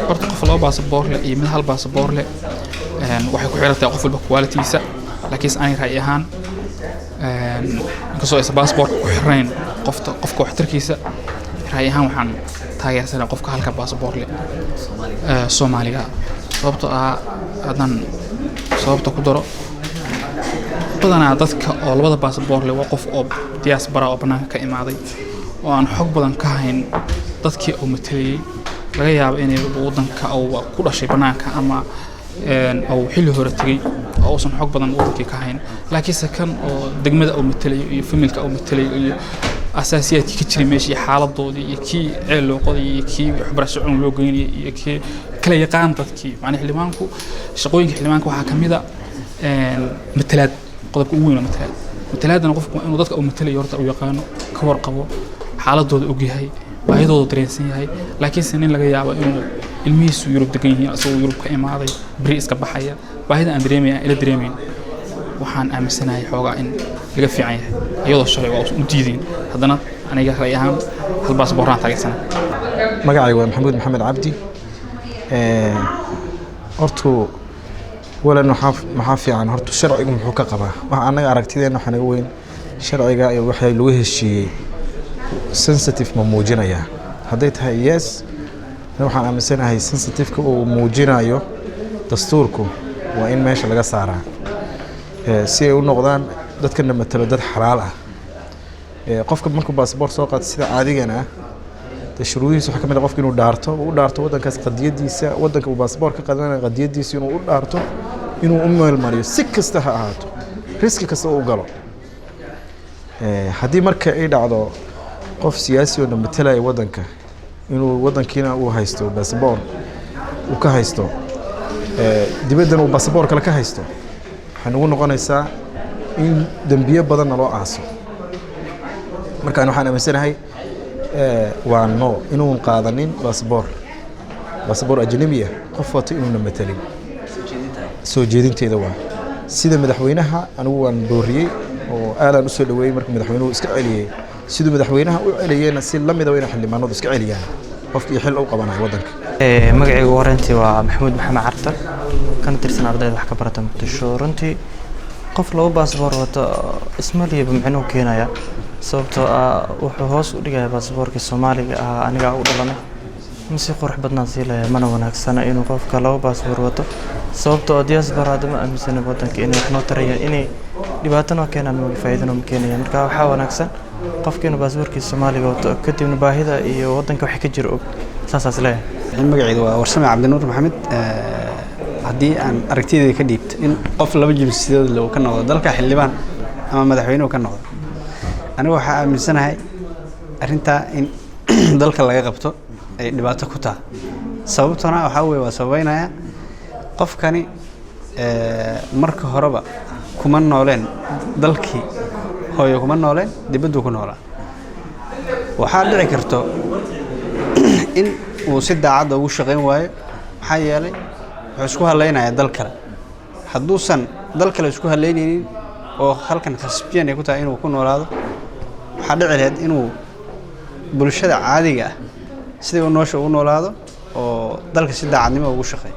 horta qof laba baasaboor leh iyo mid hal baasaboor leh waxay ku xiran tahay qof walba quality-giisa laakiin aan raay ahaan inkastoo aysan baasaboorka ku xirnayn qofka waxtarkiisa raay ahaan waxaan taageersanaa qofka halka baasaboor leh Soomaaliga sababtoo ah haddaan sababta ku daro badanaa dadka oo labada baasaboor leh waa qof oo diaspora oo banaanka ka imaaday oo aan xog badan ka hayn dadkii uu matalayay laga yaabo inay wadanka oo ku dhashay banaanka ama oo xilli hore tagay oo uusan xog badan wadankii ka hayn laakiin sakan oo degmada uu matalayo iyo familka uu matalayo iyo asaasiyaadkii ka jiray meeshii xaaladoodii iyo kii ceel loo qoday iyo kii waxbarasho loo geynay iyo kii kala yaqaan dadkii macnaheedu xildhibaanku shaqooyinka xildhibaanka waxaa kamid ah matalaad qodobka ugu weyn matalaadana qofku inuu dadka uu matalayo horta uu yaqaano ka warqabo xaaladooda og yahay baahidooda dareensan yahay laakiin nin laga yaabo inuu ilmihiisu Yurub degan yihiin asoo Yurub ka imaaday bari iska baxaya baahida aan dareemayn waxaan aaminsanahay xoogaa in laga fiican yahay iyadoo shalay waa u diideen haddana aniga raay ahaan hal baasabooraan taageersan magacaygu waa maxamed cabdi hortu wala maxaa fiican hortu sharcigu muxuu ka qabaa waxa anaga aragtideena waxa naga weyn sharciga iyo waxa lagu heshiiyay sensitive ma muujinaya haday tahay yes waxaan aaminsanahay sensitive-ka uu muujinayo dastuurku waa in meesha laga saaraa si ay u noqdaan dadkana matalo dad xalaal ah qofka markuu baasaboor soo qaato sida caadigan ah shuruudihiisa waxa kamid ah qofka inuu dhaarto wadankaas qadiyadiisa wadanka uu baasaboor ka qaadanaya qadiyadiisa inuu u dhaarto inuu u meel mariyo si kasta ha ahaato riski kasta uu galo haddii marka ay dhacdo qof siyaasi oo matalaya wadanka inuu wadankiina uu haysto baasaboor uu ka haysto dibadana uu baasaboor kale ka haysto waxay ugu noqonaysaa in dambiyo badan loo aaso markaan waxaan aaminsanahay waa no inuu qaadanin baasaboor ajnabi ah qof wato inuu matalin soo jeedinteeda waa sida madaxweynaha anigu waan dooriyay oo aalan u soo dhaweeyay markii madaxweynuhu iska celiyay sidoo madaxweynaha u celiyayna si la mid ah in xildhibaanadu iska celiyaan qofkii xil u qabanayo wadanka magacaygu warantii waa Maxamuud Maxamed Cartar kan tirsan ardayda wax ka barata Muqdisho runtii qof loo baasaboor wato ismaliyeeba macnuu keenaya sababtoo ah wuxuu hoos u dhigay baasaboorka Soomaaliga ah aniga u dhalanay mise qurux badnaan siilay mana wanaagsana inuu qofka loo baasaboor wato sababtoo diaspora ma aaminsan wadanka inay wax noo tarayaan inay dhibaatano keenaan ma faa'iidano ma keenayaan marka waxa wanaagsan qofka inuu baasaboorka Soomaaliga wato kadibna baahida iyo wadanka wax ka jiro saasaas leeyahay magacaygu waa Warsame Cabdinuur Maxamed haddii aan aragtidayda ka dhiibto in qof laba jinsiyadood loo ka noqdo dalka xildhibaan ama madaxweyne ka noqdo aniga waxa aaminsanahay arinta in dalka laga qabto ay dhibaato ku tahay sababtuna waxa weeye waa sababeynaya qofkani marka horeba kuma nooleen dalkii hooyo kuma nooleen dibaddu ku noolaa waxa dhici karto in uu si daacad ugu shaqeyn waayo maxaa yeelay wuxuu isku haleynaya dal kale hadduusan dal kale isku haleynaynin oo halkan khasbiyan ay ku tahay inuu ku noolaado waxa dhici lahayd inuu bulshada caadiga ah sidii uu noolaado oo dalka si daacadnimo ugu shaqeeyo